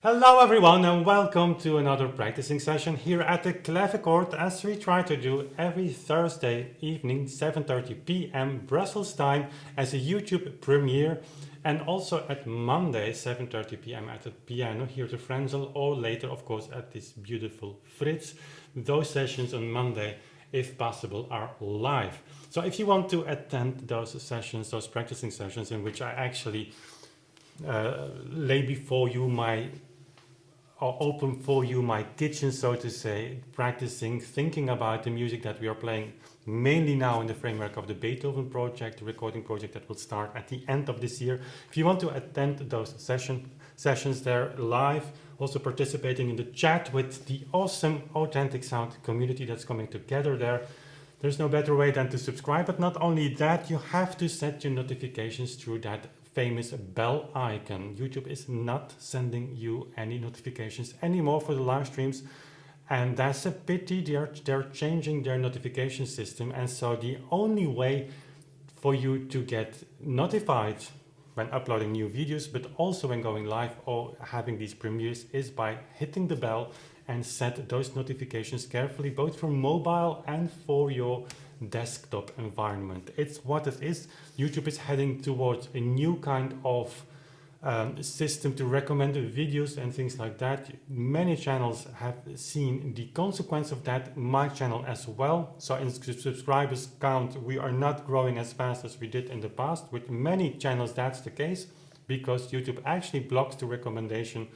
Hello everyone and welcome to another practicing session here at the clavichord, as we try to do every Thursday evening 7:30 p.m. Brussels time as a YouTube premiere, and also at Monday 7:30 p.m. at the piano here to Frenzel, or later of course at this beautiful Fritz. Those sessions on Monday, if possible, are live. So if you want to attend those sessions, those practicing sessions in which I actually lay before you my or open for you my kitchen, so to say, practicing, thinking about the music that we are playing, mainly now in the framework of the Beethoven project, the recording project that will start at the end of this year. If you want to attend those sessions there live, also participating in the chat with the awesome Authentic Sound community that's coming together there, there's no better way than to subscribe. But not only that, you have to set your notifications through that famous bell icon. YouTube is not sending you any notifications anymore for the live streams, and that's a pity. They're changing their notification system, and so the only way for you to get notified when uploading new videos, but also when going live or having these premieres, is by hitting the bell and set those notifications carefully, both for mobile and for your desktop environment. It's what it is. YouTube is heading towards a new kind of system to recommend videos and things like that. Many channels have seen the consequence of that, my channel as well. So in subscribers count, we are not growing as fast as we did in the past. With many channels that's the case, because YouTube actually blocks the recommendation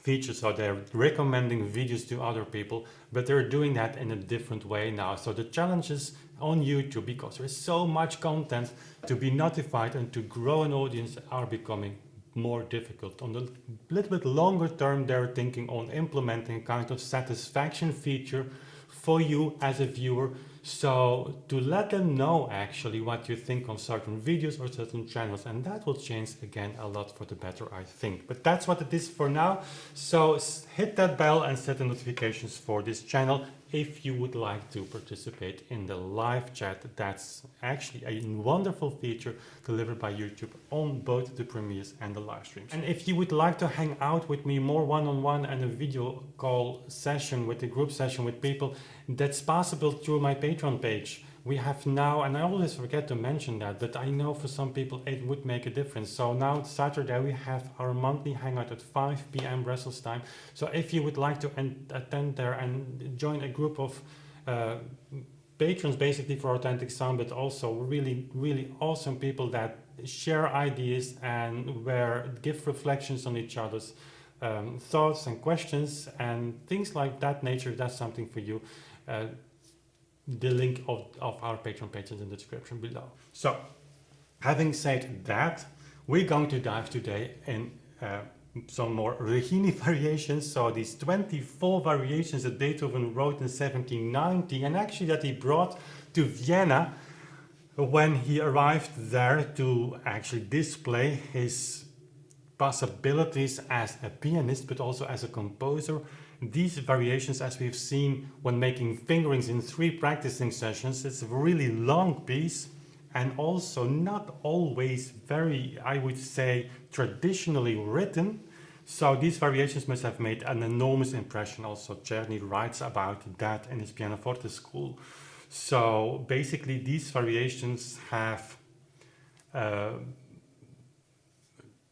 features. So they're recommending videos to other people, but they're doing that in a different way now. So the challenges on YouTube, because there's so much content, to be notified and to grow an audience are becoming more difficult. On the little bit longer term, they're thinking on implementing a kind of satisfaction feature for you as a viewer, so to let them know actually what you think on certain videos or certain channels, and that will change again a lot for the better, I think. But that's what it is for now. So hit that bell and set the notifications for this channel if you would like to participate in the live chat. That's actually a wonderful feature delivered by YouTube on both the premieres and the live streams. And if you would like to hang out with me more one-on-one and a video call session with a group session with people, that's possible through my Patreon page. We have now, and I always forget to mention that, but I know for some people it would make a difference. So now Saturday we have our monthly hangout at 5 p.m. Brussels time. So if you would like to attend there and join a group of patrons basically for Authentic Sound, but also really awesome people that share ideas and where give reflections on each other's thoughts and questions and things like that nature, if that's something for you, the link of our Patreon page is in the description below. So, having said that, we're going to dive today in some more Righini variations. So these 24 variations that Beethoven wrote in 1790, and actually that he brought to Vienna when he arrived there to actually display his possibilities as a pianist, but also as a composer. These variations, as we've seen when making fingerings in 3 practicing sessions, it's a really long piece and also not always very, I would say, traditionally written. So these variations must have made an enormous impression. Also, Czerny writes about that in his pianoforte school. So basically these variations have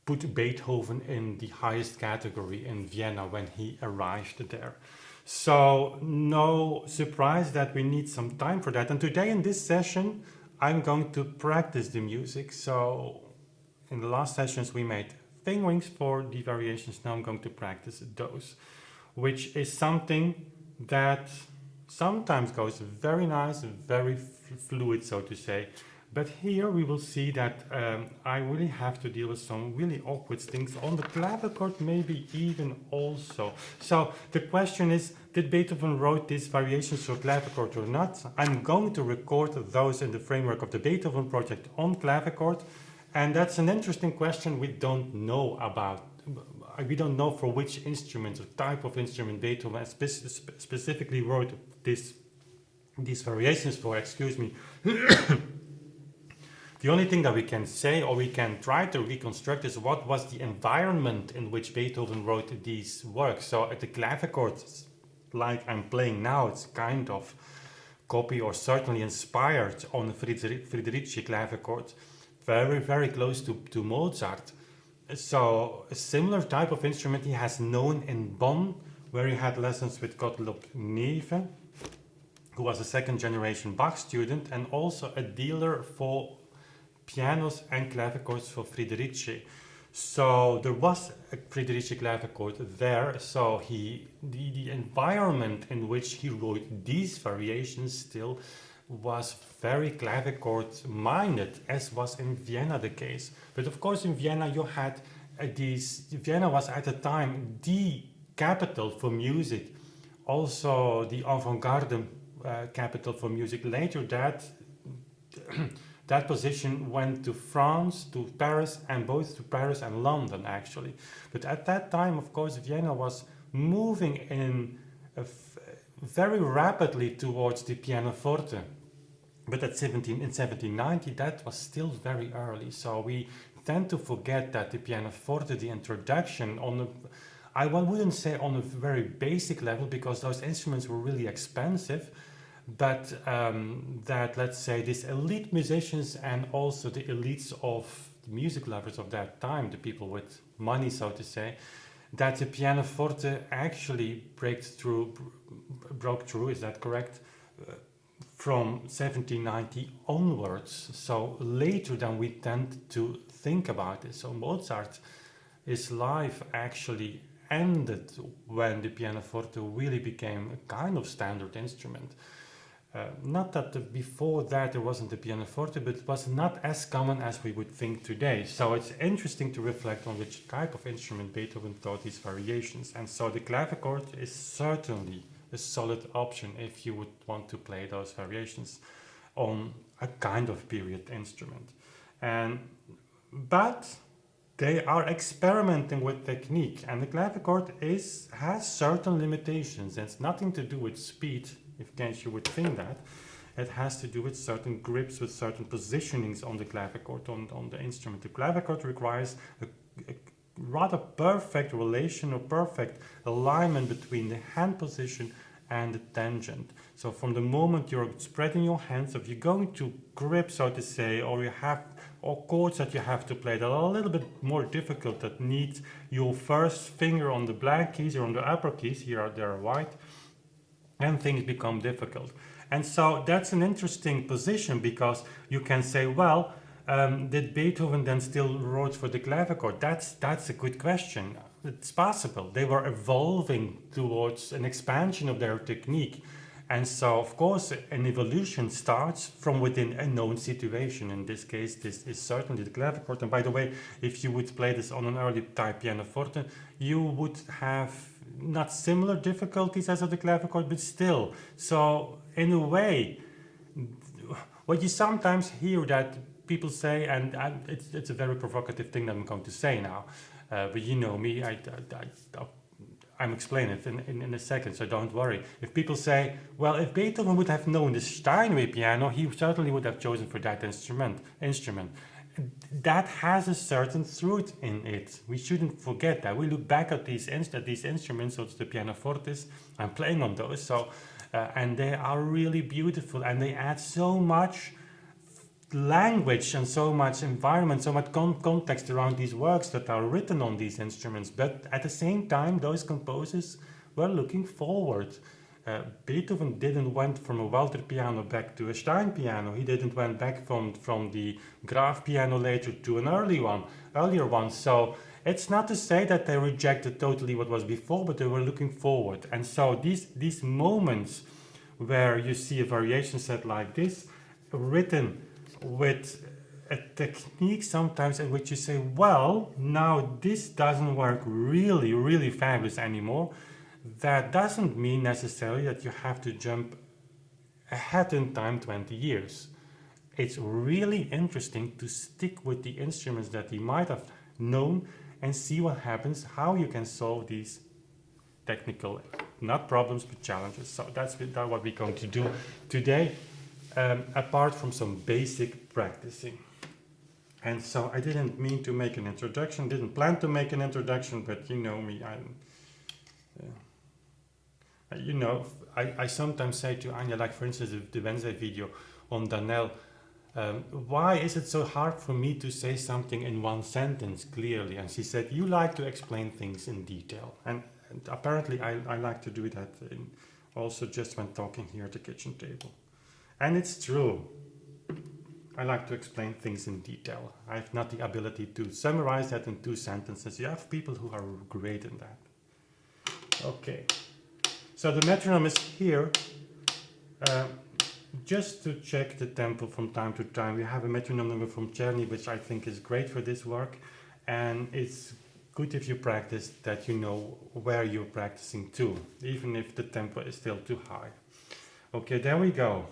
put Beethoven in the highest category in Vienna when he arrived there. So no surprise that we need some time for that. And today in this session, I'm going to practice the music. So in the last sessions we made fingerings for the variations. Now I'm going to practice those, which is something that sometimes goes very nice, very fluid, so to say. But here we will see that I really have to deal with some really awkward things on the clavichord, maybe even also. So the question is, did Beethoven wrote these variations for clavichord or not? I'm going to record those in the framework of the Beethoven project on clavichord. And that's an interesting question we don't know about. We don't know for which instrument or type of instrument Beethoven specifically wrote these variations for, excuse me. The only thing that we can say or we can try to reconstruct is what was the environment in which Beethoven wrote these works. So at the clavichord, like I'm playing now, it's kind of copy or certainly inspired on the Friderici clavichord, very, very close to Mozart. So a similar type of instrument he has known in Bonn, where he had lessons with Gottlob Neve, who was a second generation Bach student and also a dealer for pianos and clavichords for Friderici. So there was a Friderici clavichord there, so the environment in which he wrote these variations still was very clavichord minded, as was in Vienna the case. But of course in Vienna you had Vienna was at the time the capital for music, also the avant-garde capital for music. Later that position went to France, to Paris, and both to Paris and London actually. But at that time, of course, Vienna was moving in very rapidly towards the pianoforte. But in 1790, that was still very early. So we tend to forget that the pianoforte, the introduction I wouldn't say on a very basic level, because those instruments were really expensive, but that, let's say, these elite musicians and also the elites of the music lovers of that time, the people with money, so to say, that the pianoforte actually broke through, is that correct, from 1790 onwards, so later than we tend to think about it. So Mozart, his life actually ended when the pianoforte really became a kind of standard instrument. Not that before that there wasn't a pianoforte, but it was not as common as we would think today. So it's interesting to reflect on which type of instrument Beethoven taught these variations. And so the clavichord is certainly a solid option if you would want to play those variations on a kind of period instrument. But they are experimenting with technique, and the clavichord has certain limitations. It's nothing to do with speed, in case you would think that. It has to do with certain grips, with certain positionings on the clavichord, on the instrument. The clavichord requires a rather perfect relation or perfect alignment between the hand position and the tangent. So from the moment you're spreading your hands, if you're going to grip, so to say, or chords that you have to play that are a little bit more difficult, that need your first finger on the blank keys or on the upper keys, they're white, and things become difficult. And so that's an interesting position, because you can say, well, did Beethoven then still wrote for the clavichord? That's a good question. It's possible. They were evolving towards an expansion of their technique. And so, of course, an evolution starts from within a known situation. In this case, this is certainly the clavichord. And by the way, if you would play this on an early type pianoforte, you would have not similar difficulties as at the clavichord, but still. So, in a way, what you sometimes hear that people say, and it's a very provocative thing that I'm going to say now, but you know me, I'm explaining it in a second, so don't worry. If people say, well, if Beethoven would have known the Steinway piano, he certainly would have chosen for that instrument. That has a certain truth in it. We shouldn't forget that. We look back at these instruments, so it's the pianofortes, I'm playing on those, so and they are really beautiful, and they add so much language and so much environment, so much context around these works that are written on these instruments. But at the same time, those composers were looking forward. Beethoven didn't went from a Walter piano back to a Stein piano. He didn't went back from the Graf piano later to an earlier one. So it's not to say that they rejected totally what was before, but they were looking forward. And so these moments where you see a variation set like this, written with a technique sometimes in which you say, well, now this doesn't work really, really fabulous anymore. That doesn't mean necessarily that you have to jump ahead in time 20 years. It's really interesting to stick with the instruments that he might have known and see what happens, how you can solve these technical, not problems, but challenges. So that's what we're going to do today. Apart from some basic practicing. And so I didn't mean to make an introduction, didn't plan to make an introduction, but you know me, you know, I sometimes say to Anja, like for instance, the Wednesday video on Danel, why is it so hard for me to say something in one sentence clearly? And she said, you like to explain things in detail. And apparently I like to do that also just when talking here at the kitchen table. And it's true. I like to explain things in detail. I have not the ability to summarize that in 2 sentences. You have people who are great in that. Okay. So the metronome is here. Just to check the tempo from time to time, we have a metronome number from Czerny, which I think is great for this work. And it's good if you practice that you know where you're practicing to, even if the tempo is still too high. Okay, there we go.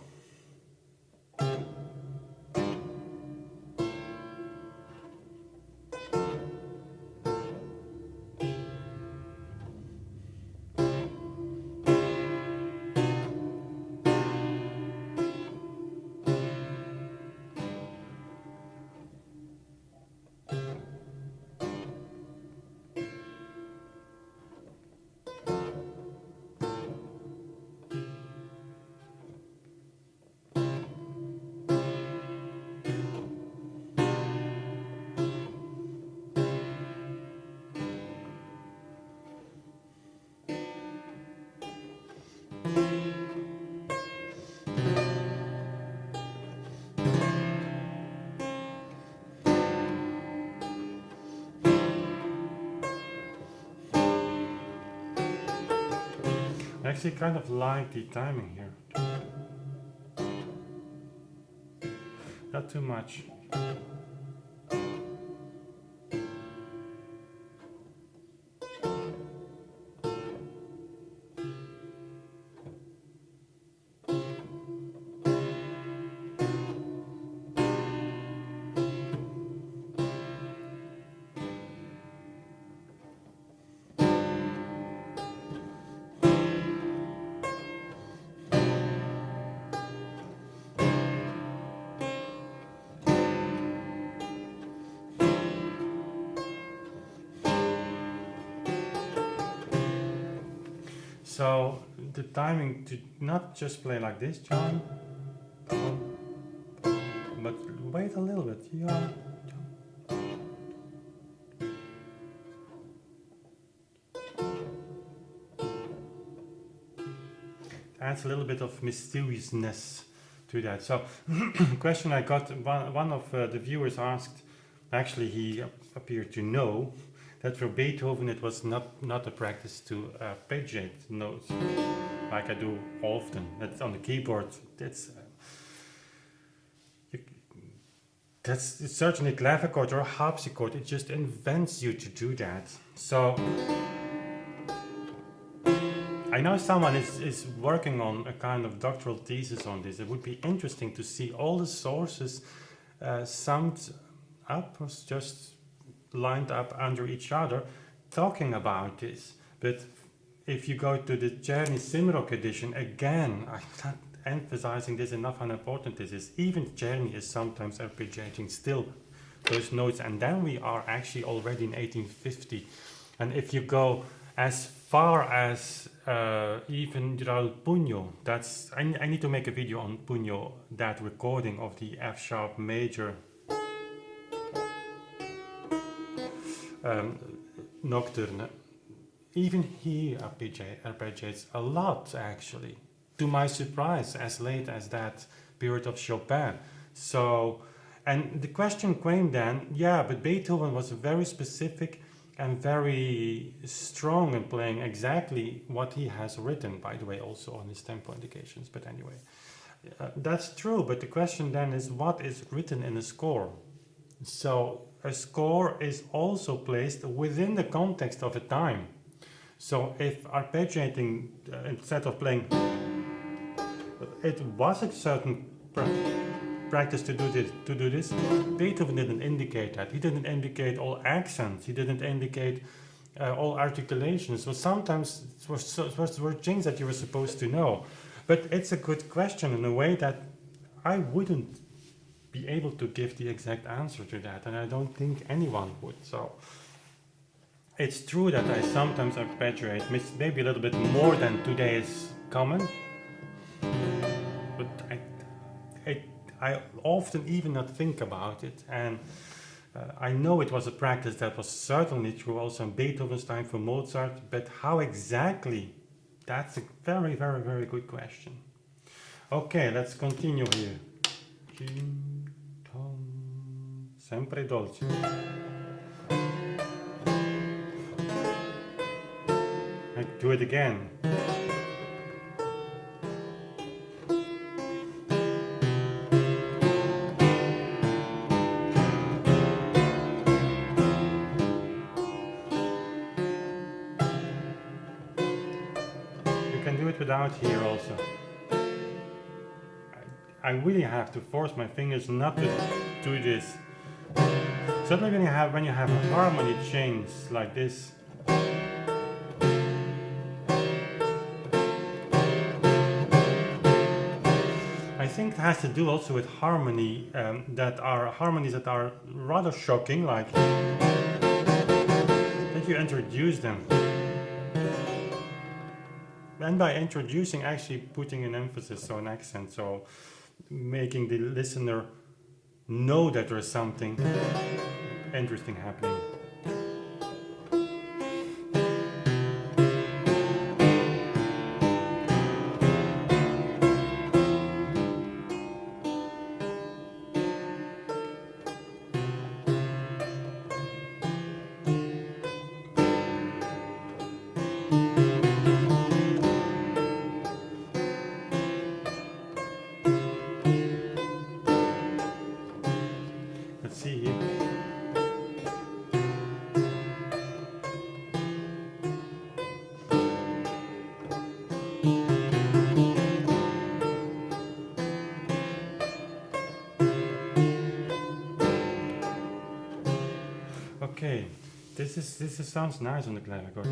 I actually kind of like the timing here. Not too much. So the timing to not just play like this, John, but wait a little bit. Yeah. Adds a little bit of mysteriousness to that. So, question I got, one of the viewers asked, actually he appeared to know, that for Beethoven it was not a practice to arpeggiate notes, like I do often. That's on the keyboard. That's certainly a clavichord or a harpsichord. It just invents you to do that. So I know someone is working on a kind of doctoral thesis on this. It would be interesting to see all the sources summed up or just lined up under each other talking about this. But if you go to the Czerny Simrock edition, again, I'm not emphasizing this enough how important this is. Even Czerny is sometimes arpeggiating still those notes, and then we are actually already in 1850. And if you go as far as even Raul Puño, that's I need to make a video on Puño, that recording of the F sharp major nocturne. Even he arpeggiates a lot, actually, to my surprise, as late as that period of Chopin. So, and the question came then, yeah, but Beethoven was very specific and very strong in playing exactly what he has written, by the way, also on his tempo indications. But anyway, that's true. But the question then is, what is written in a score? So a score is also placed within the context of a time. So if arpeggiating, instead of playing, it was a certain practice to do this. Beethoven didn't indicate that. He didn't indicate all accents. He didn't indicate all articulations. So sometimes were things that you were supposed to know. But it's a good question in a way that I wouldn't be able to give the exact answer to that, and I don't think anyone would. So it's true that I sometimes exaggerate, maybe a little bit more than today is common, but I often even not think about it. And I know it was a practice that was certainly true also in Beethoven's time for Mozart, but how exactly? That's a very, very, very good question. Okay, let's continue here. Sempre dolce. I do it again. You can do it without here also. I really have to force my fingers not to do this. Certainly when you have a harmony change like this. I think it has to do also with harmonies that are rather shocking, like that you introduce them. And by introducing, actually putting an emphasis or an accent, so making the listener know that there's something interesting happening. Let's see here. Okay, this sounds nice on the clavichord.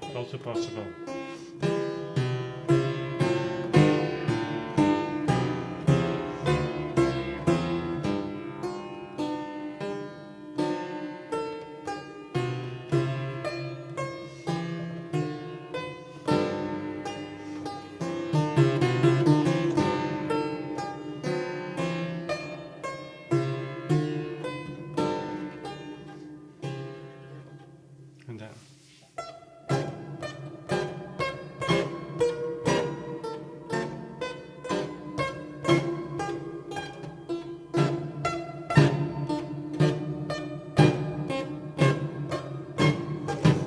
It's also possible. And then.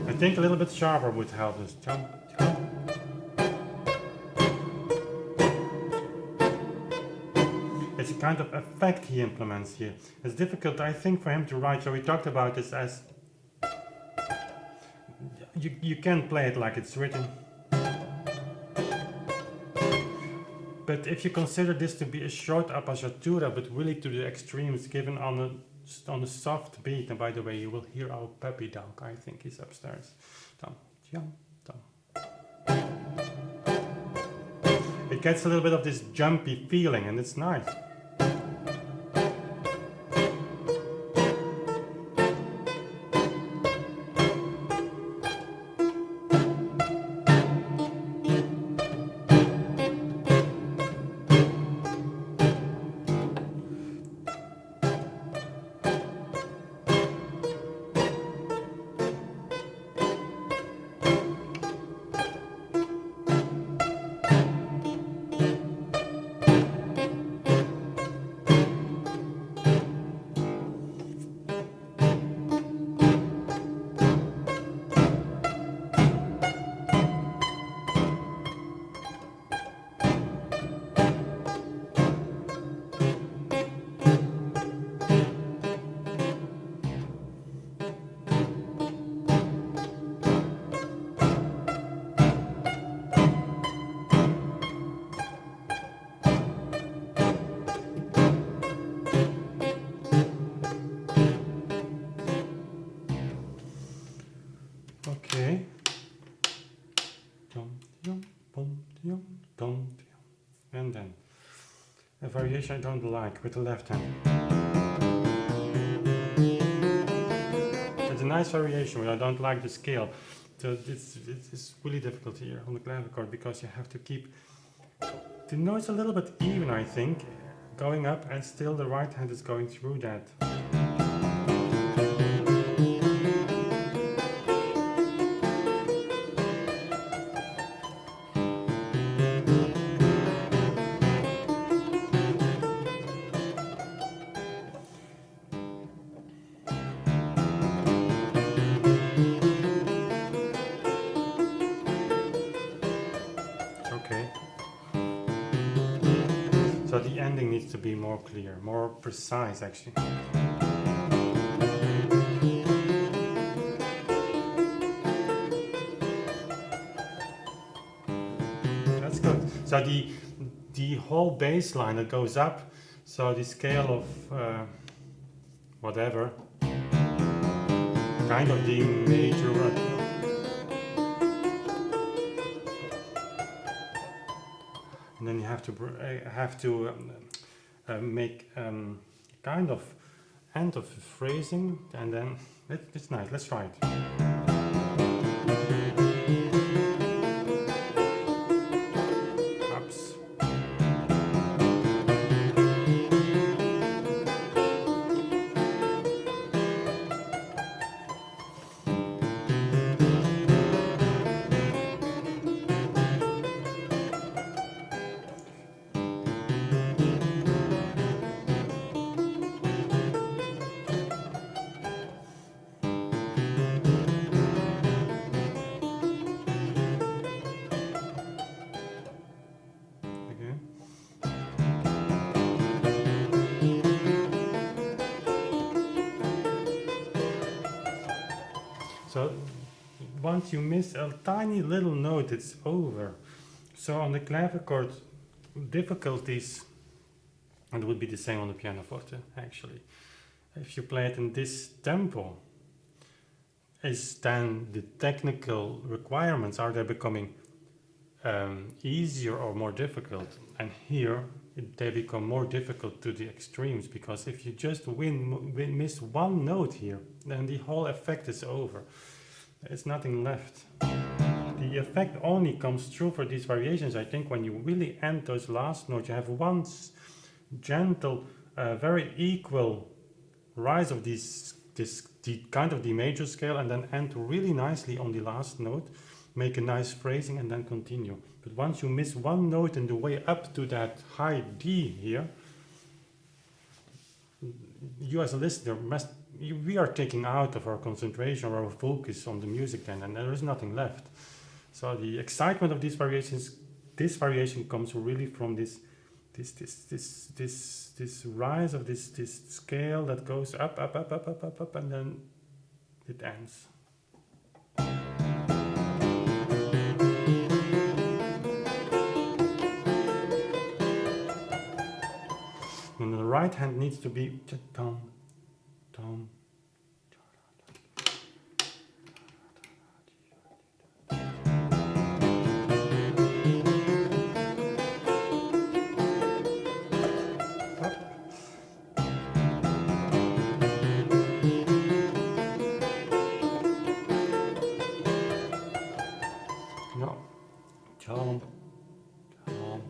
I think a little bit sharper would help us. It's a kind of effect he implements here. It's difficult, I think, for him to write. So we talked about this as you can play it like it's written. But if you consider this to be a short appoggiatura, but really to the extremes, given on a soft beat, and by the way, you will hear our puppy dog. I think he's upstairs. Dum, dum, dum. It gets a little bit of this jumpy feeling, and it's nice. Okay. Dum, dum, bum, dum, dum, dum. And then a variation I don't like with the left hand. It's a nice variation, but I don't like the scale. So it's really difficult here on the clavichord because you have to keep the notes a little bit even, I think, going up, and still the right hand is going through that. Okay. So the ending needs to be more clear, more precise actually. That's good. So the whole bass line that goes up, so the scale of whatever, kind of D major. And then you have to make kind of end of phrasing, and then it's nice. Let's try it. Ups. Again. So once you miss a tiny little note, it's over. So on the clavichord, difficulties, and it would be the same on the pianoforte actually. If you play it in this tempo, is then the technical requirements, are they becoming easier or more difficult? And here they become more difficult to the extremes, because if you just miss one note here, then the whole effect is over. There's nothing left. The effect only comes true for these variations, I think, when you really end those last notes. You have one gentle, very equal rise of this kind of D major scale, and then end really nicely on the last note, make a nice phrasing, and then continue. But once you miss one note in the way up to that high D here, you as a listener we are taking out of our concentration or our focus on the music then, and there is nothing left. So the excitement of these variations, this variation comes really from this rise of this scale that goes up, and then it ends. And the right hand needs to be tom, tom. No, tom, tom.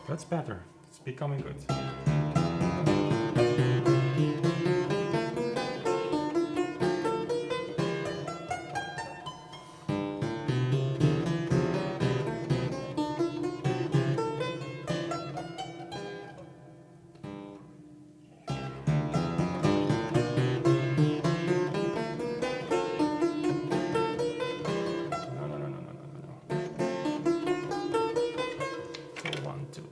That's better. It's becoming good. No. 2, 1, 2.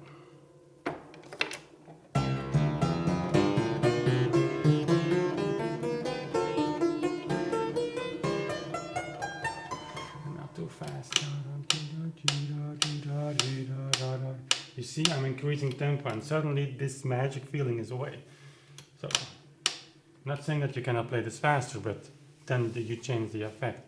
see I'm increasing tempo and suddenly this magic feeling is away. So, I'm not saying that you cannot play this faster, but then you change the effect.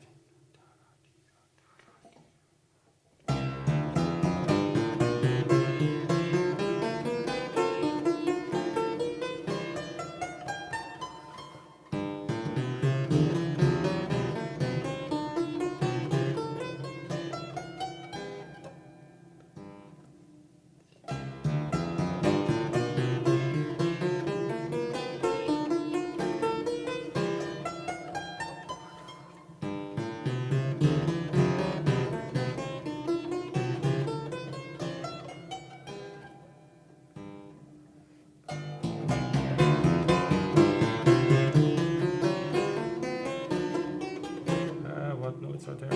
What notes are there?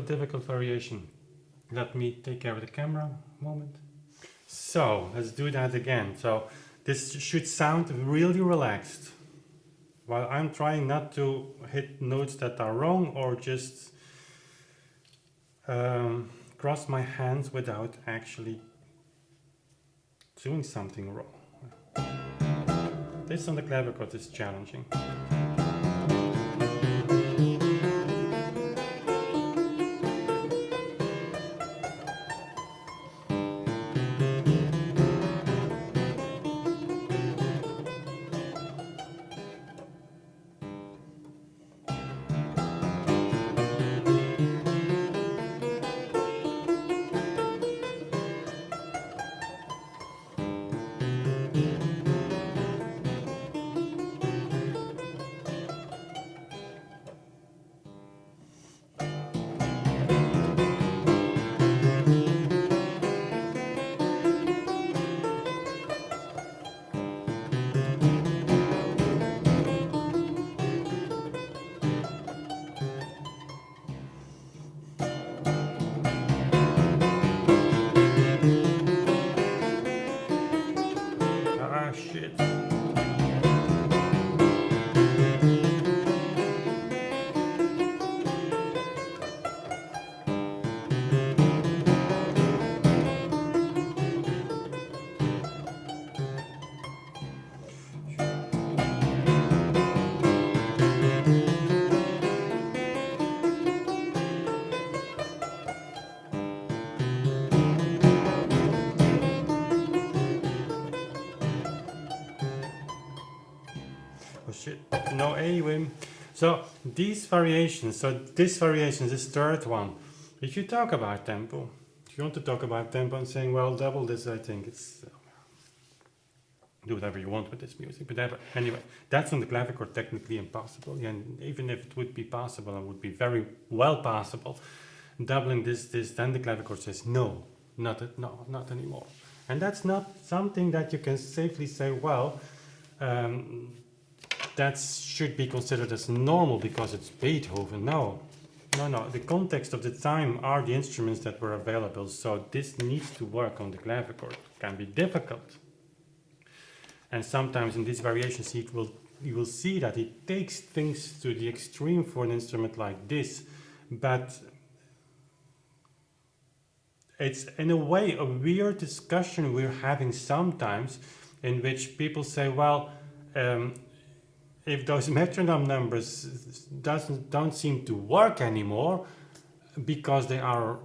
Difficult variation. Let me take care of the camera moment. So let's do that again. So this should sound really relaxed, while I'm trying not to hit notes that are wrong or just cross my hands without actually doing something wrong. This on the clavichord is challenging. Ah, shit. Oh shit, no A, Wim. So these variations, so this variation is this third one. If you talk about tempo, if you want to talk about tempo and saying, well, double this, I think it's do whatever you want with this music. But anyway, that's on the clavichord technically impossible. And even if it would be possible, and would be very well possible, doubling this, then the clavichord says no, not anymore. And that's not something that you can safely say, well, that should be considered as normal because it's Beethoven. No. The context of the time are the instruments that were available, so this needs to work on the clavichord. It can be difficult. And sometimes in these variations you will see that it takes things to the extreme for an instrument like this, but it's in a way a weird discussion we're having sometimes, in which people say, well, if those metronome numbers don't seem to work anymore because they are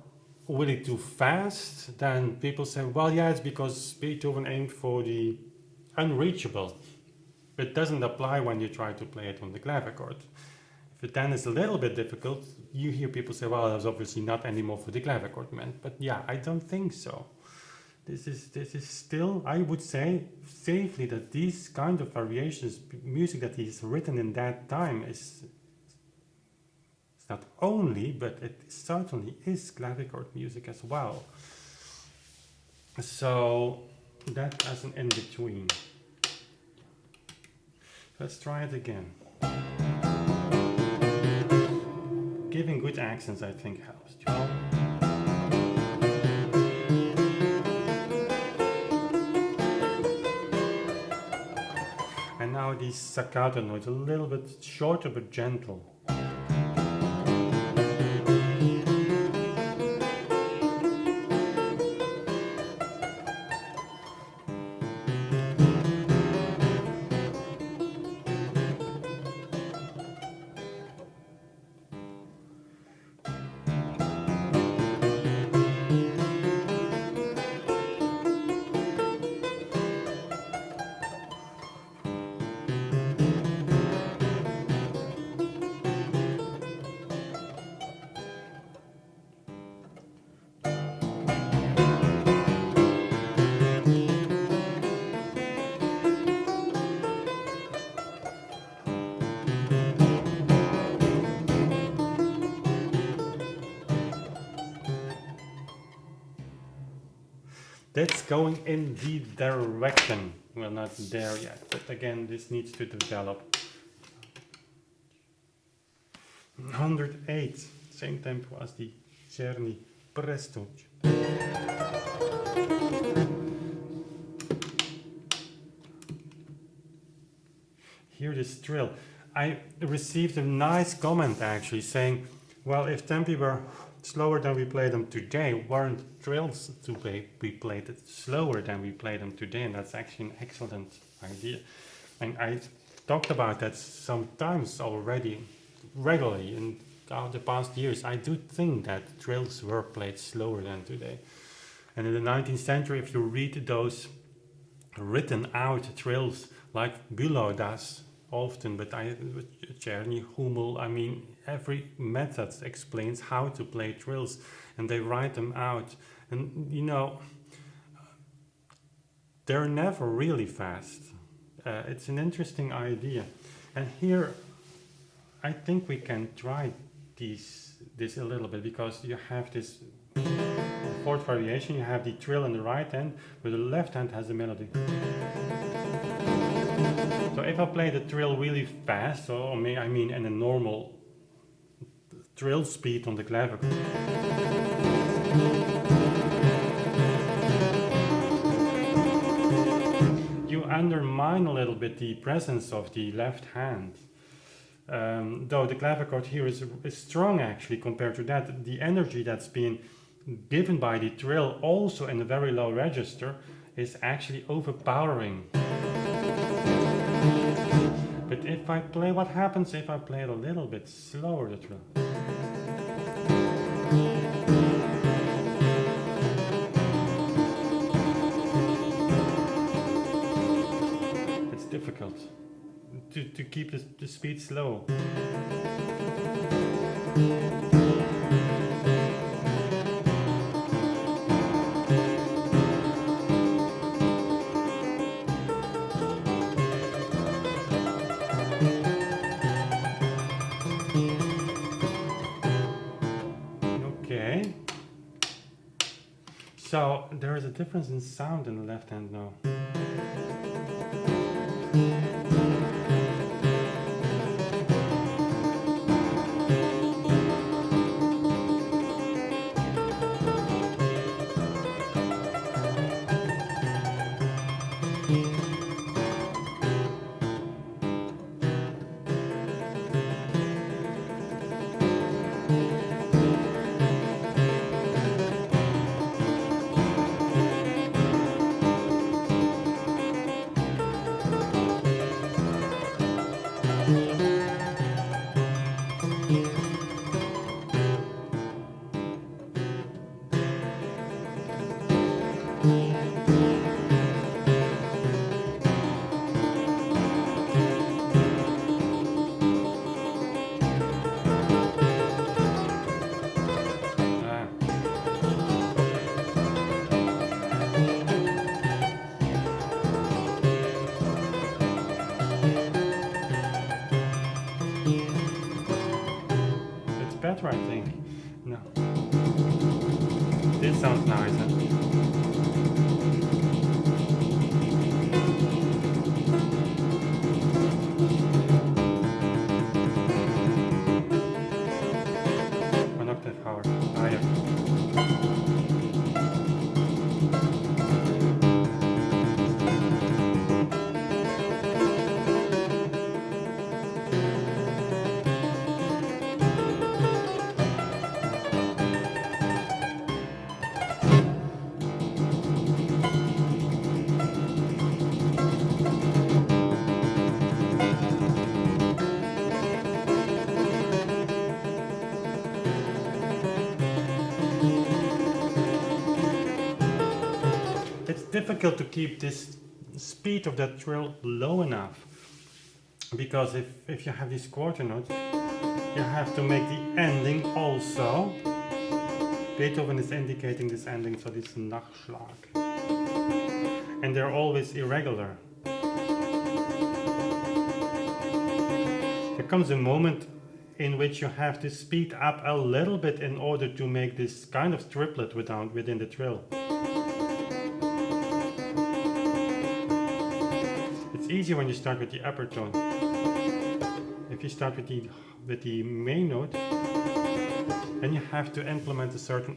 really too fast, then people say, well, yeah, it's because Beethoven aimed for the unreachable. It doesn't apply when you try to play it on the clavichord. If it then is a little bit difficult, you hear people say, well, that's obviously not anymore for the clavichord meant. But yeah, I don't think so. This is still, I would say safely, that these kind of variations, music that is written in that time, is not only, but it certainly is clavichord music as well. So that as an in-between. Let's try it again. Giving good accents, I think, helps. And now these staccato notes, a little bit shorter but gentle. That's going in the direction. Well, not there yet, but again, this needs to develop. 108, same tempo as the Czerny Presto. Hear this trill. I received a nice comment actually saying, well, if tempi were slower than we play them today, weren't trills to be played slower than we play them today? And that's actually an excellent idea. And I talked about that sometimes already, regularly in the past years. I do think that trills were played slower than today. And in the 19th century, if you read those written out trills like Bülow does often, but Czerny, Hummel, I mean, every method explains how to play trills, and they write them out. And you know, they're never really fast. It's an interesting idea. And here, I think we can try this a little bit, because you have this fourth variation, you have the trill in the right hand, but the left hand has the melody. So if I play the trill really fast, so I mean in a normal trill speed on the clavichord, you undermine a little bit the presence of the left hand. Though the clavichord here is strong actually compared to that, the energy that's being given by the trill also in a very low register is actually overpowering. But if I play, what happens if I play it a little bit slower, the trill? It's difficult to keep the speed slow. Okay. So there is a difference in sound in the left hand now. Better, I think. No. This sounds nice. Huh? difficult to keep this speed of that trill low enough, because if you have these quarter notes, you have to make the ending also. Beethoven is indicating this ending, so this Nachschlag. And they're always irregular. There comes a moment in which you have to speed up a little bit in order to make this kind of triplet within the trill. It's easier when you start with the upper tone. If you start with the main note, then you have to implement a certain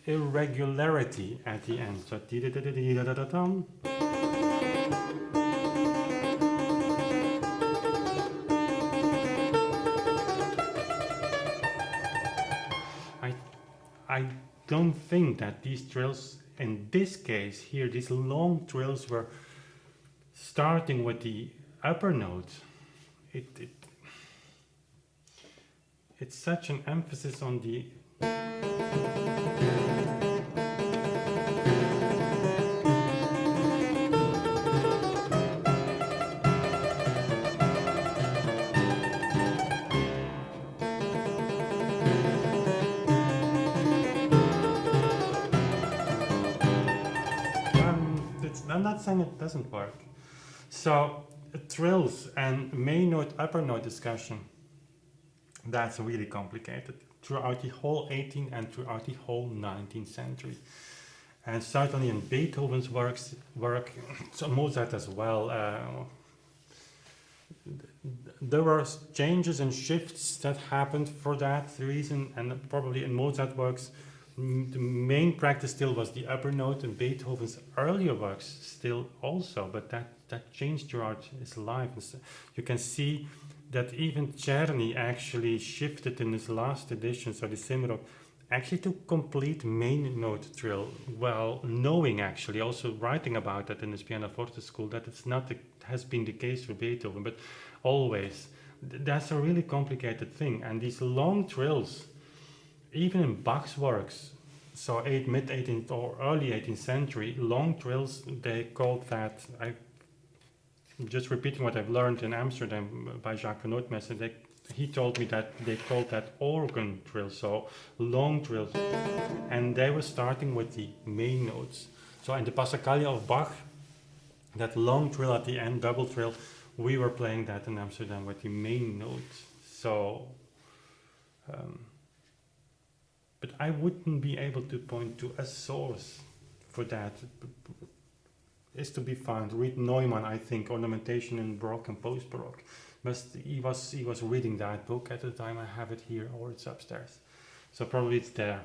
irregularity at the end. So dee-da-da-da-dee-da-da-da-dum. I don't think that these trills, in this case here, these long trills were starting with the upper note. It's such an emphasis on the I'm not saying it doesn't work. So trills and main note, upper note discussion, that's really complicated throughout the whole 18th and throughout the whole 19th century. And certainly in Beethoven's work, so Mozart as well, there were changes and shifts that happened for that reason, and probably in Mozart works, the main practice still was the upper note, and Beethoven's earlier works still also, but that changed throughout his life. You can see that even Czerny actually shifted in his last edition, so the Simrok, actually to complete main note trill, well knowing, actually also writing about that in his pianoforte school, that it's not has been the case for Beethoven, but always. That's a really complicated thing, and these long trills, even in Bach's works, so mid 18th or early 18th century, long trills, they called that, I'm just repeating what I've learned in Amsterdam by Jacques van Nootmessen, he told me that they called that organ trills, so long trills, and they were starting with the main notes. So in the Passacaglia of Bach, that long trill at the end, double trill, we were playing that in Amsterdam with the main notes. So but I wouldn't be able to point to a source for that. Is to be found. Read Neumann, I think, Ornamentation in Baroque and Post-Baroque. He was reading that book at the time. I have it here, or it's upstairs. So probably it's there.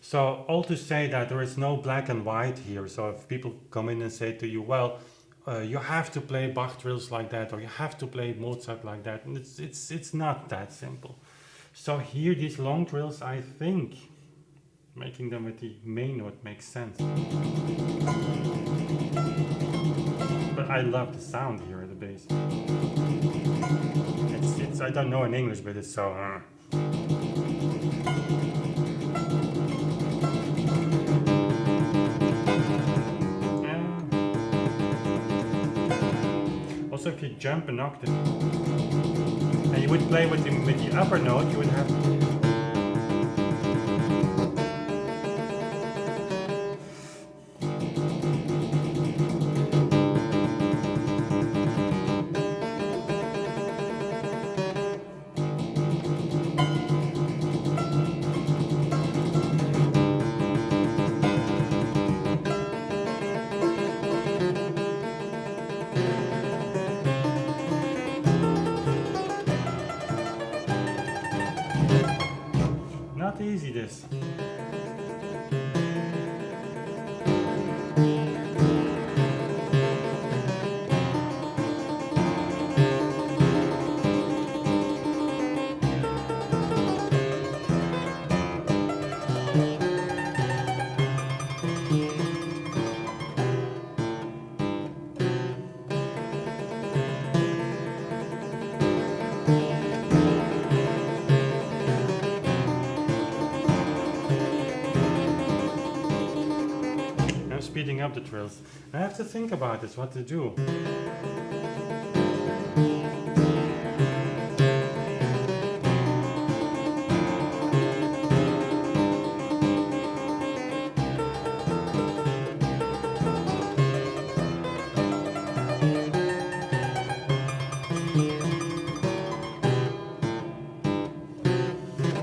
So all to say that there is no black and white here. So if people come in and say to you, well, you have to play Bach trills like that, or you have to play Mozart like that, and it's not that simple. So here, these long trills, I think, making them with the main note makes sense. But I love the sound here at the bass. It's I don't know in English, but it's so. Also, if you jump an octave, and you would play with the upper note, you would have. Not easy, this. up the trills. I have to think about this, what to do.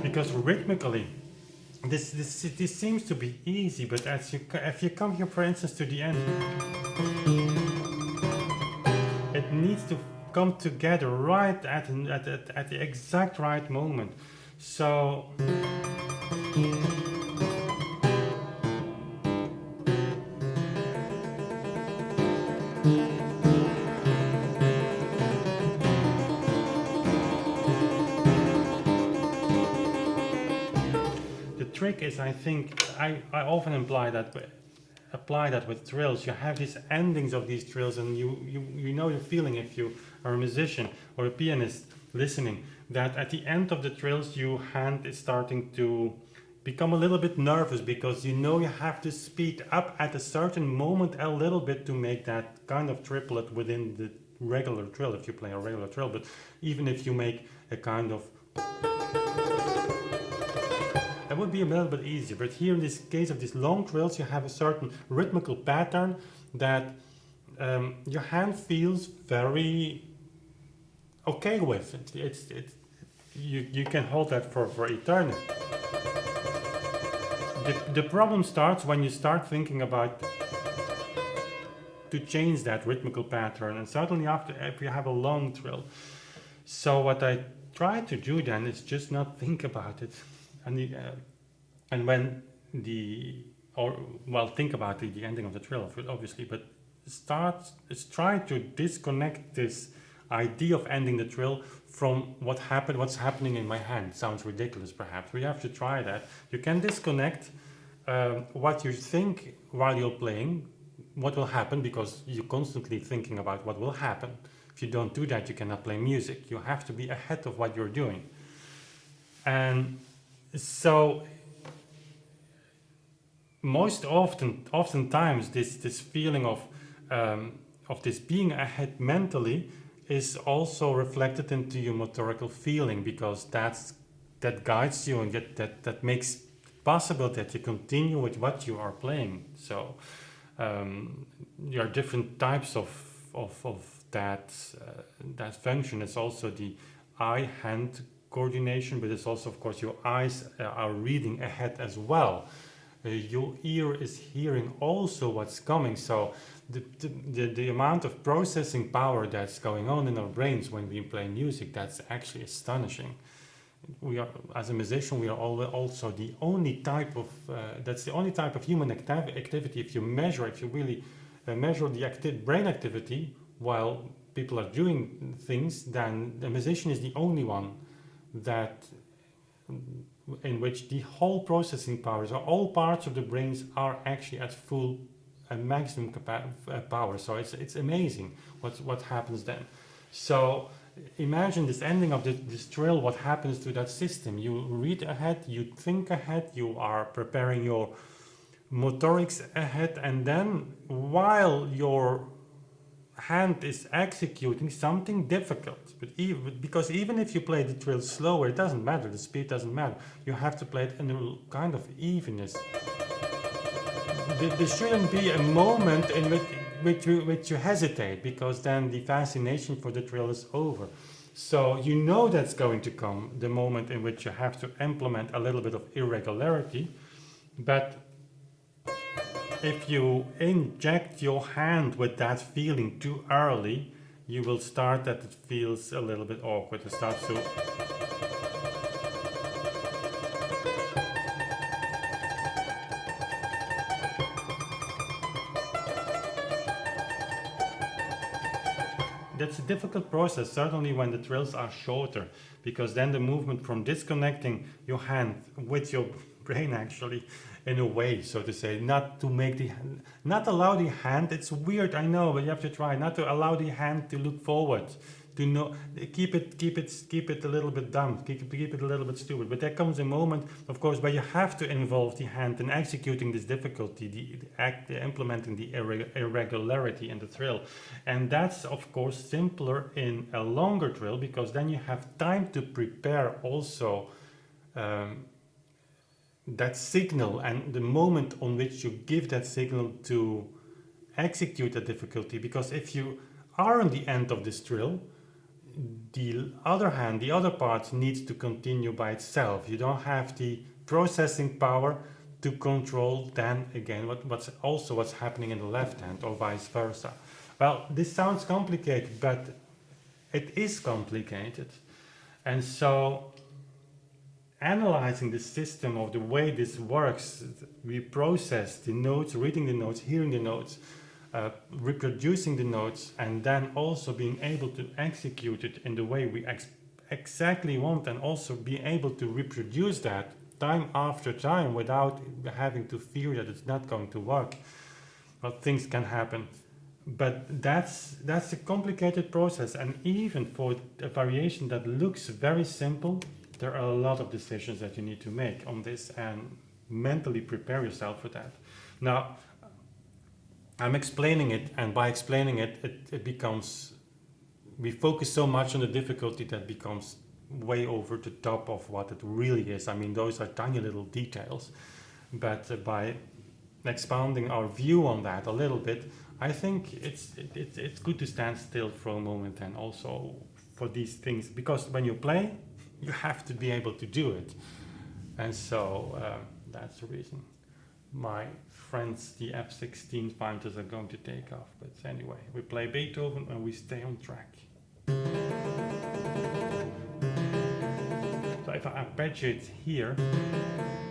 Because rhythmically, this seems to be easy, but if you come here, for instance, to the end, it needs to come together right at the exact right moment. So the trick is, I think, I often apply that with trills. You have these endings of these trills, and you know the feeling, if you are a musician or a pianist listening, that at the end of the trills your hand is starting to become a little bit nervous, because you know you have to speed up at a certain moment a little bit to make that kind of triplet within the regular trill, if you play a regular trill. But even if you make a kind of, that would be a little bit easier. But here in this case of these long trills, you have a certain rhythmical pattern that your hand feels very okay with. You can hold that for eternity. The problem starts when you start thinking about to change that rhythmical pattern, and certainly if you have a long trill. So what I try to do then is just not think about it, and when think about the ending of the trill, obviously, but try to disconnect this idea of ending the trill from what's happening in my hand. Sounds ridiculous, perhaps. We have to try that. You can disconnect what you think while you're playing, what will happen, because you're constantly thinking about what will happen. If you don't do that, you cannot play music. You have to be ahead of what you're doing. And so oftentimes this feeling of this being ahead mentally is also reflected into your motorical feeling, because that guides you, and that makes possible that you continue with what you are playing. So there are different types of that function. It's also the eye-hand coordination, but it's also, of course, your eyes are reading ahead as well. Your ear is hearing also what's coming. So the amount of processing power that's going on in our brains when we play music, that's actually astonishing. We are, as a musician, we are also the only type of that's the only type of human activity. If you really measure the brain activity while people are doing things, then the musician is the only one that in which the whole processing powers, or all parts of the brains, are actually at full and maximum power. So it's amazing what happens then. So imagine this ending of this trill, what happens to that system. You read ahead, you think ahead, you are preparing your motorics ahead, and then while your hand is executing something difficult, because even if you play the trill slower, it doesn't matter, the speed doesn't matter. You have to play it in a kind of evenness. There shouldn't be a moment in which you hesitate, because then the fascination for the trill is over. So you know that's going to come, the moment in which you have to implement a little bit of irregularity. But if you inject your hand with that feeling too early, you will start that it feels a little bit awkward. It starts to... That's a difficult process, certainly when the trills are shorter, because then the movement from disconnecting your hand with your brain, actually, in a way, so to say, not allow the hand, it's weird, I know, but you have to try not to allow the hand to look forward, to know, keep it a little bit dumb, keep it a little bit stupid. But there comes a moment, of course, where you have to involve the hand in executing this difficulty, implementing the irregularity in the trill. And that's, of course, simpler in a longer trill, because then you have time to prepare also that signal, and the moment on which you give that signal to execute a difficulty. Because if you are on the end of this trill, the other hand, the other part needs to continue by itself. You don't have the processing power to control then again what's happening in the left hand, or vice versa. Well, this sounds complicated, but it is complicated. And so analyzing the system of the way this works, we process the notes, reading the notes, hearing the notes, reproducing the notes, and then also being able to execute it in the way we exactly want, and also being able to reproduce that time after time without having to fear that it's not going to work. Well, things can happen, but that's a complicated process. And even for a variation that looks very simple, there are a lot of decisions that you need to make on this, and mentally prepare yourself for that. Now, I'm explaining it, and by explaining it, it becomes, we focus so much on the difficulty that becomes way over the top of what it really is. I mean, those are tiny little details, but by expounding our view on that a little bit, I think it's good to stand still for a moment, and also for these things, because when you play, you have to be able to do it. And so that's the reason my friends, the F16 finders, are going to take off. But anyway, we play Beethoven and we stay on track. So if I arpeggio it here,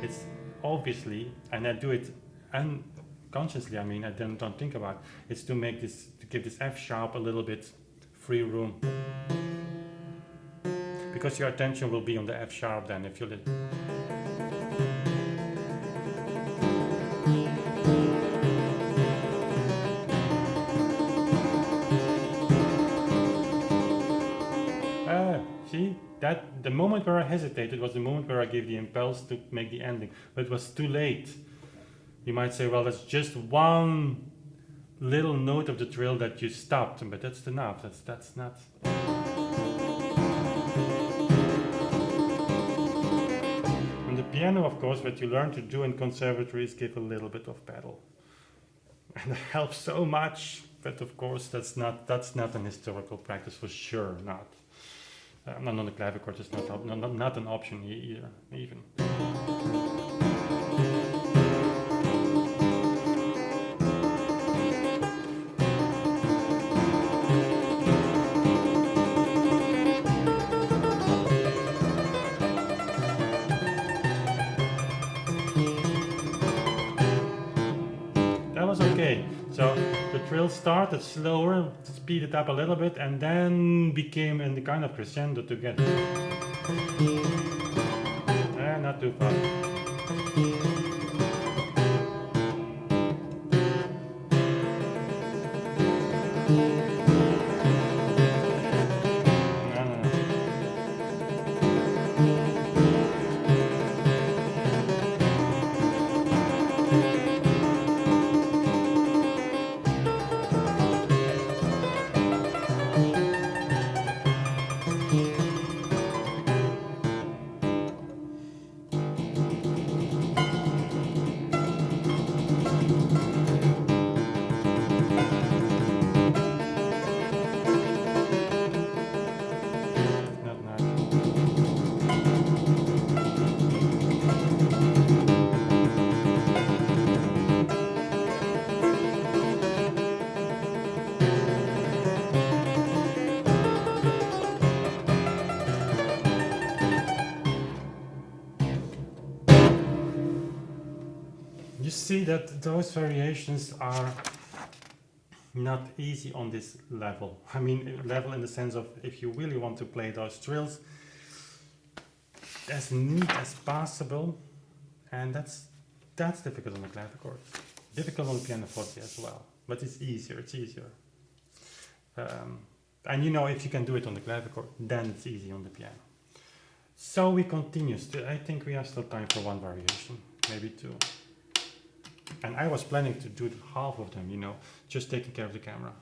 it's obviously, and I do it unconsciously, I mean, I don't think about it, it's to make this, to give this F sharp a little bit free room. Because your attention will be on the F sharp then, if you let. See, that the moment where I hesitated was the moment where I gave the impulse to make the ending, but it was too late. You might say, well, that's just one little note of the trill that you stopped, but that's enough. That's not. On the piano, of course, what you learn to do in conservatory is give a little bit of pedal, and it helps so much. But of course, that's not an historical practice, for sure not. Not on the clavichord, it's not an option either, even. That was okay. So the trill started slower, speeded up a little bit, and then became in the kind of crescendo together. Not too fast. You see that those variations are not easy on this level. I mean, level in the sense of, if you really want to play those trills as neat as possible, and that's difficult on the clavichord. Difficult on the pianoforte as well, but it's easier. And you know, if you can do it on the clavichord, then it's easy on the piano. So we continue. I think we have still time for one variation, maybe two. And I was planning to do half of them, you know, just taking care of the camera.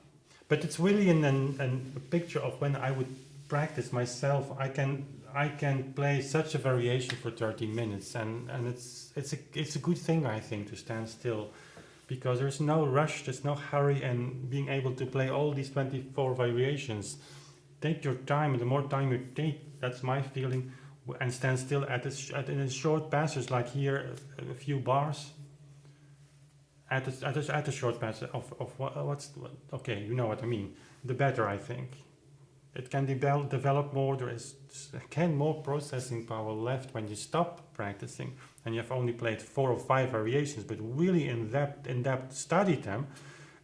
But it's really a picture of when I would practice myself. I can play such a variation for 30 minutes, and it's a good thing, I think, to stand still, because there's no rush, there's no hurry, and being able to play all these 24 variations. Take your time, and the more time you take, that's my feeling, and stand still in a short passage, like here, a few bars. At a short passage of okay, you know what I mean. The better, I think. It can develop more. There is again more processing power left when you stop practicing, and you have only played 4 or 5 variations, but really in depth studied them.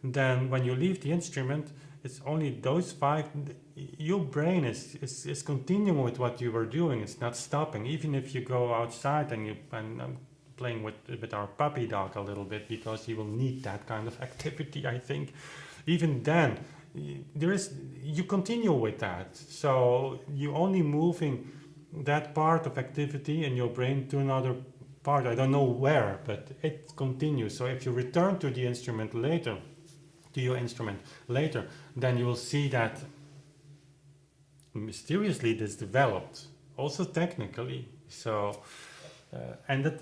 Then when you leave the instrument, it's only those 5. Your brain is continuing with what you were doing. It's not stopping. Even if you go outside and I'm playing with our puppy dog a little bit, because he will need that kind of activity, I think. Even then, you continue with that. So you're only moving that part of activity in your brain to another part. I don't know where, but it continues. So if you return to the instrument later, to your instrument later, then you will see that mysteriously this developed, also technically. So, and that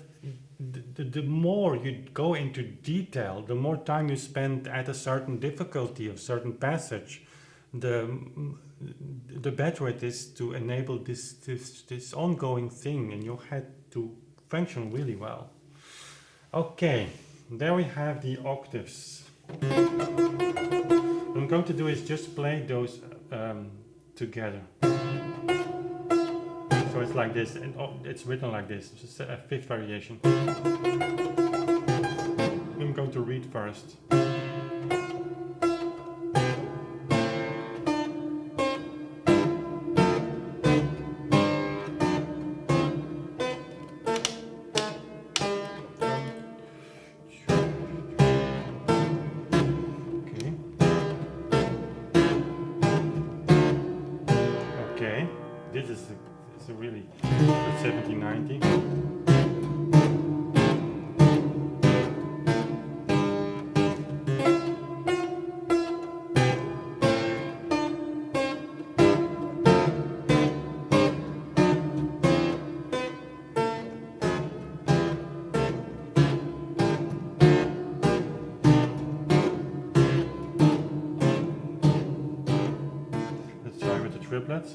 the more you go into detail, the more time you spend at a certain difficulty of certain passage, the better it is to enable this ongoing thing in your head to function really well. Okay, there we have the octaves. What I'm going to do is just play those together. So it's like this, and it's written like this. It's just a 5th variation. I'm going to read first. Okay. This is a really 1790. Let's try with the triplets.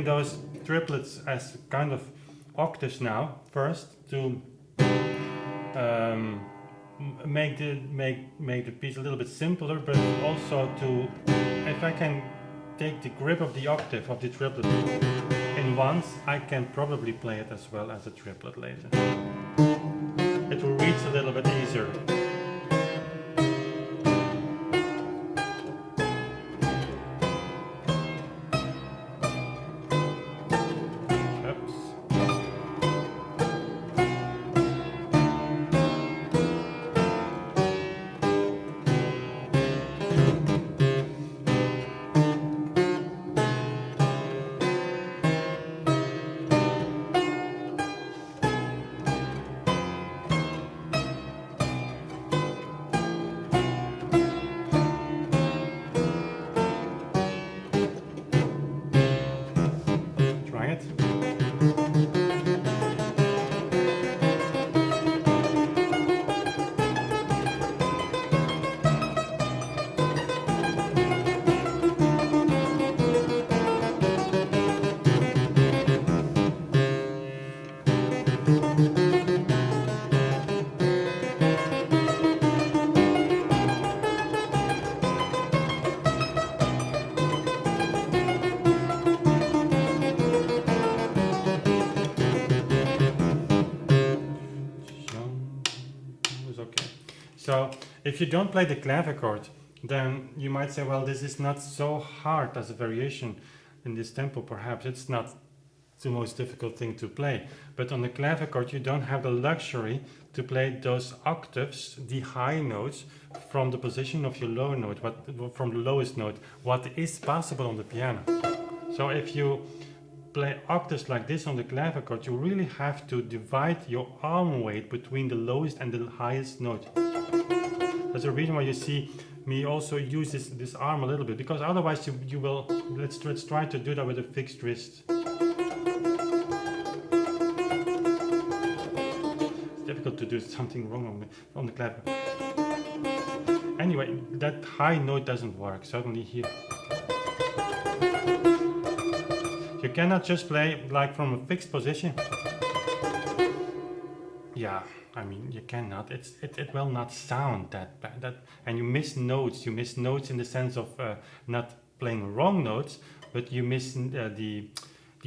Those triplets as kind of octaves now. First, to make the piece a little bit simpler, but also to, if I can take the grip of the octave of the triplet in once, I can probably play it as well as a triplet later. It will reach a little bit easier. So if you don't play the clavichord, then you might say, well, this is not so hard as a variation in this tempo. Perhaps it's not the most difficult thing to play. But on the clavichord, you don't have the luxury to play those octaves, the high notes, from the position of your low note, from the lowest note, what is possible on the piano. So if you play octaves like this on the clavichord, you really have to divide your arm weight between the lowest and the highest note. That's the reason why you see me also use this arm a little bit, because otherwise you will, let's try to do that with a fixed wrist. It's difficult to do something wrong on the clavichord. Anyway, that high note doesn't work, certainly here. You cannot just play like from a fixed position. Yeah, I mean, you cannot. It will not sound that bad. And you miss notes. You miss notes in the sense of not playing wrong notes, but you miss the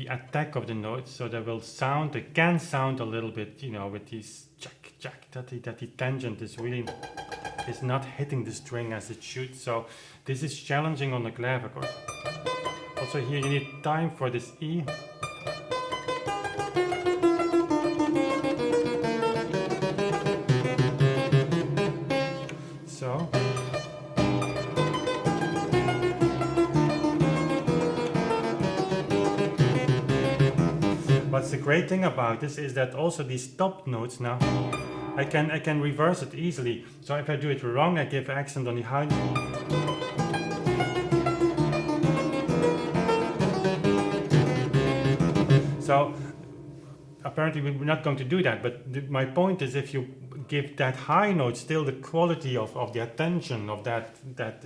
attack of the notes. So they can sound a little bit, you know, with these jack, that the tangent is really is not hitting the string as it should. So this is challenging on the clavichord. Also here you need time for this E. So what's the great thing about this is that also these top notes now I can reverse it easily. So if I do it wrong, I give accent on the high note. So apparently we're not going to do that, but my point is, if you give that high note still the quality of the attention of that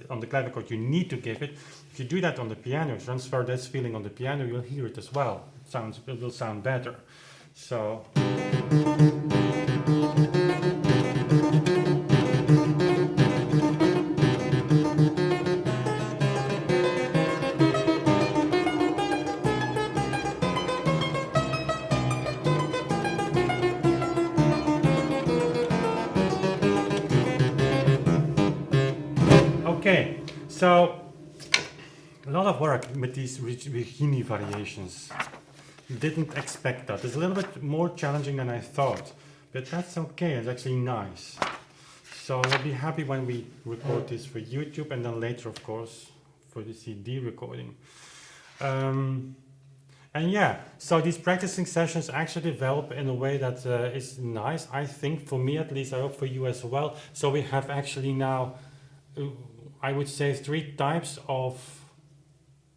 on the clavichord you need to give it. If you do that on the piano, transfer this feeling on the piano, you'll hear it as well. It will sound better. So okay, so a lot of work with these Righini variations. Didn't expect that. It's a little bit more challenging than I thought, but that's okay. It's actually nice. So I'll be happy when we record this for YouTube, and then later, of course, for the CD recording. And yeah, so these practicing sessions actually develop in a way that is nice, I think, for me at least. I hope for you as well. So we have actually now, I would say, 3 types of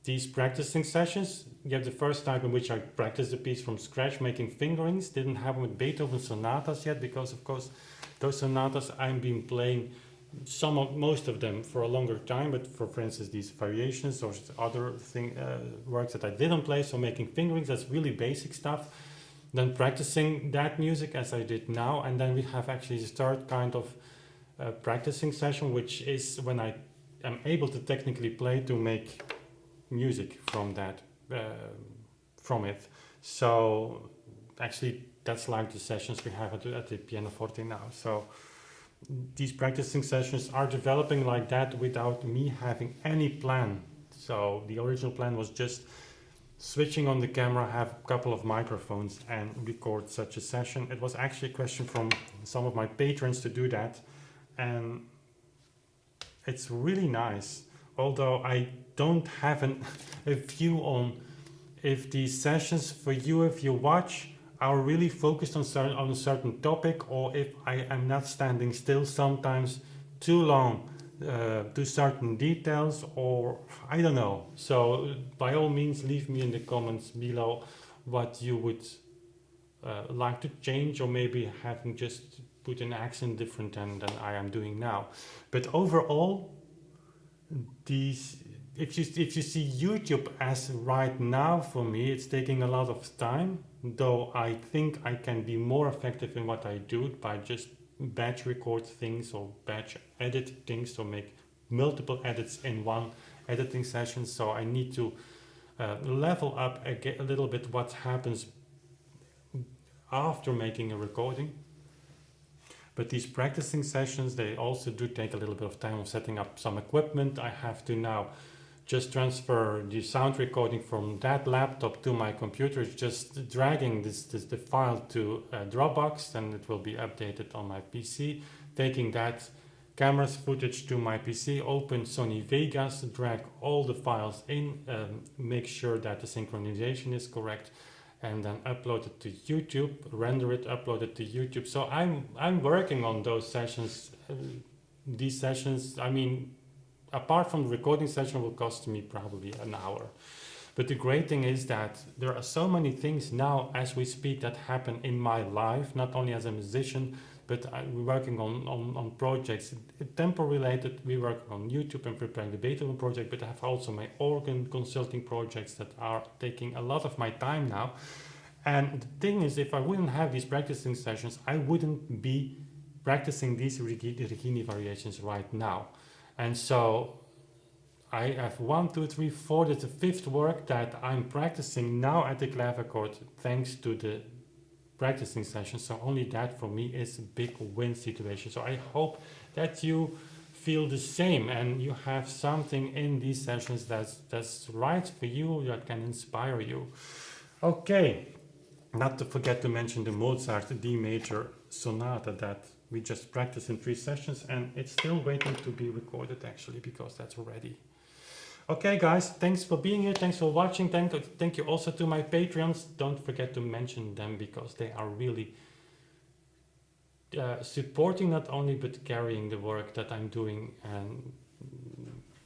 these practicing sessions. You have the first type in which I practice the piece from scratch, making fingerings. Didn't happen with Beethoven sonatas yet, because of course those sonatas I've been playing most of them for a longer time, but for instance these variations or other works that I didn't play, so making fingerings, that's really basic stuff. Then practicing that music as I did now, and then we have actually the third kind of practicing session, which is when I am able to technically play to make music from that. From it. So actually that's like the sessions we have at the pianoforte now. So these practicing sessions are developing like that without me having any plan. So the original plan was just switching on the camera, have a couple of microphones and record such a session. It was actually a question from some of my patrons to do that, and it's really nice. Although I don't have a view on if these sessions for you, if you watch, are really focused on a certain topic, or if I am not standing still sometimes too long to certain details, or I don't know. So by all means leave me in the comments below what you would like to change, or maybe having just put an accent different than I am doing now. But overall, these, if you see YouTube as right now, for me it's taking a lot of time, though I think I can be more effective in what I do by just batch record things or batch edit things, or make multiple edits in one editing session. So I need to level up a little bit what happens after making a recording. But these practicing sessions, they also do take a little bit of time of setting up some equipment. I have to now just transfer the sound recording from that laptop to my computer. It's just dragging the file to Dropbox, and it will be updated on my PC. Taking that camera's footage to my PC, open Sony Vegas, drag all the files in, make sure that the synchronization is correct, and then upload it to YouTube, render it, upload it to YouTube. So I'm working on those sessions. These sessions, I mean, apart from the recording session, will cost me probably an hour. But the great thing is that there are so many things now as we speak that happen in my life, not only as a musician, but we're working on projects, tempo related. We work on YouTube and preparing the Beethoven project, but I have also my organ consulting projects that are taking a lot of my time now. And the thing is, if I wouldn't have these practicing sessions, I wouldn't be practicing these Righini variations right now. And so I have 1, 2, 3, 4, that's the fifth work that I'm practicing now at the clavichord thanks to the practicing session. So only that for me is a big win situation. So I hope that you feel the same and you have something in these sessions that's right for you, that can inspire you. Okay, not to forget to mention the Mozart D major sonata that we just practiced in 3 sessions, and it's still waiting to be recorded actually, because that's ready. Okay guys, thanks for being here, thanks for watching, thank you also to my Patreons. Don't forget to mention them, because they are really supporting not only but carrying the work that I'm doing and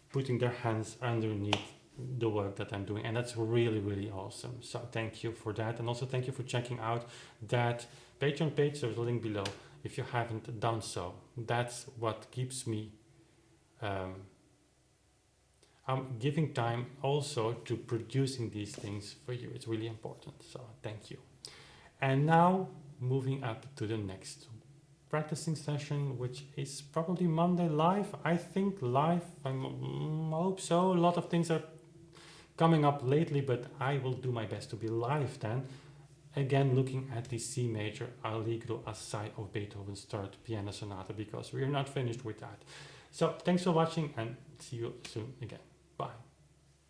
putting their hands underneath the work that I'm doing, and that's really, really awesome. So thank you for that, and also thank you for checking out that Patreon page. There's a link below if you haven't done so. That's what keeps me I'm giving time also to producing these things for you. It's really important, so thank you. And now moving up to the next practicing session, which is probably Monday live. I think live, I hope so. A lot of things are coming up lately, but I will do my best to be live then. Again, looking at the C major Allegro Assai of Beethoven's Third Piano Sonata, because we are not finished with that. So thanks for watching, and see you soon again. Bye.